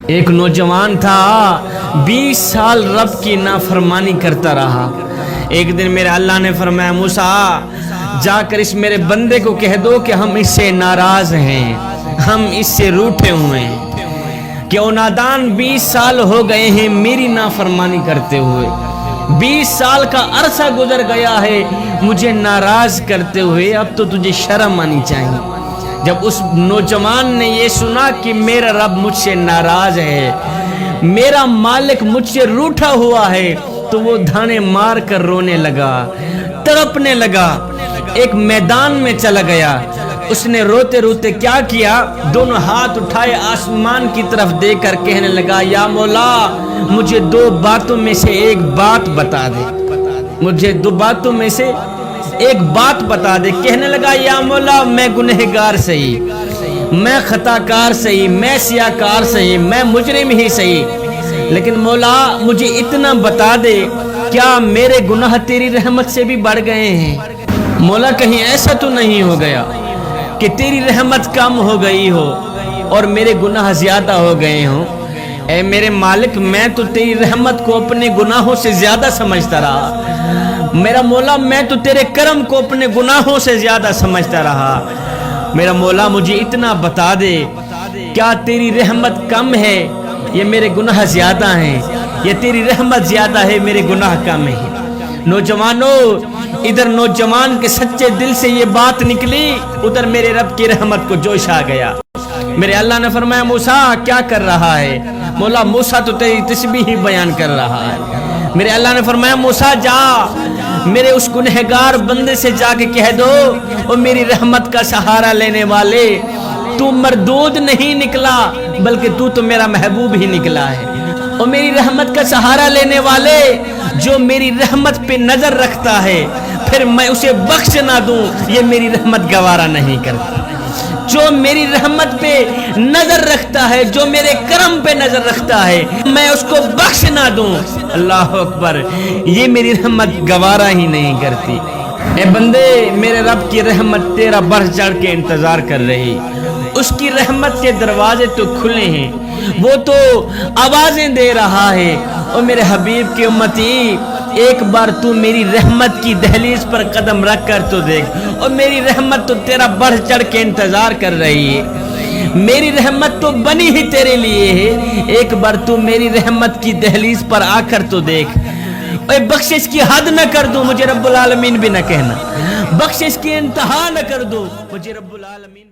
ایک نوجوان تھا 20 سال رب کی نافرمانی کرتا رہا۔ ایک دن میرے اللہ نے فرمایا موسیٰ جا کر اس میرے بندے کو کہہ دو کہ ہم اس سے ناراض ہیں، ہم اس سے روٹھے ہوئے ہیں کہ وہ نادان 20 سال ہو گئے ہیں میری نافرمانی کرتے ہوئے، 20 سال کا عرصہ گزر گیا ہے مجھے ناراض کرتے ہوئے، اب تو تجھے شرم آنی چاہیے۔ جب اس نوجوان نے یہ سنا کہ میرا رب مجھ سے ناراض ہے، میرا مالک مجھ سے روٹھا ہوا ہے، تو وہ دھانے مار کر رونے لگا، تڑپنے لگا، ایک میدان میں چلا گیا۔ اس نے روتے روتے کیا کیا، دونوں ہاتھ اٹھائے آسمان کی طرف دیکھ کر کہنے لگا یا مولا مجھے 2 باتوں میں سے ایک بات بتا دے، مجھے 2 باتوں میں سے ایک بات بتا دے۔ کہنے لگا یا مولا میں گنہگار صحیح، میں خطا کار صحیح، میں سیاکار صحیح، میں مجرم ہی صحیح، لیکن مولا مجھے اتنا بتا دے کیا میرے گناہ تیری رحمت سے بھی بڑھ گئے ہیں؟ مولا کہیں ایسا تو نہیں ہو گیا کہ تیری رحمت کم ہو گئی ہو اور میرے گناہ زیادہ ہو گئے ہوں؟ اے میرے مالک میں تو تیری رحمت کو اپنے گناہوں سے زیادہ سمجھتا رہا، میرا مولا میں تو تیرے کرم کو اپنے گناہوں سے زیادہ سمجھتا رہا، میرا مولا مجھے اتنا بتا دے کیا تیری رحمت کم ہے یہ میرے گناہ زیادہ ہیں، یا تیری رحمت زیادہ ہے میرے گناہ کم ہیں؟ نوجوانوں ادھر نوجوان کے سچے دل سے یہ بات نکلی، ادھر میرے رب کی رحمت کو جوش آ گیا۔ میرے اللہ نے فرمایا موسیٰ کیا کر رہا ہے؟ مولا موسیٰ تو تیری تسبیح بیان کر رہا ہے۔ میرے اللہ نے فرمایا موسیٰ جا میرے اس گنہگار بندے سے جا کے کہہ دو اور میری رحمت کا سہارا لینے والے تو مردود نہیں نکلا بلکہ تو میرا محبوب ہی نکلا ہے، اور میری رحمت کا سہارا لینے والے جو میری رحمت پہ نظر رکھتا ہے پھر میں اسے بخش نہ دوں یہ میری رحمت گوارا نہیں کرتا، جو میری رحمت پہ نظر رکھتا ہے، جو میرے کرم پہ نظر رکھتا ہے میں اس کو بخش نہ دوں، اللہ اکبر، یہ میری رحمت گوارا ہی نہیں کرتی۔ اے بندے میرے رب کی رحمت تیرا بڑھ چڑھ کے انتظار کر رہی، اس کی رحمت کے دروازے تو کھلے ہیں، وہ تو آوازیں دے رہا ہے، اور میرے حبیب کی امتی ایک بار تو میری رحمت کی دہلیز پر قدم رکھ کر تو دیکھ، اور میری رحمت تو تیرا بڑھ چڑھ کے انتظار کر رہی ہے، میری رحمت تو بنی ہی تیرے لیے ہے، ایک بار تو میری رحمت کی دہلیز پر آ کر تو دیکھ۔ اے بخشش کی حد نہ کر دوں مجھے رب العالمین بھی نہ کہنا، بخشش کی انتہا نہ کر دوں مجھے رب العالمین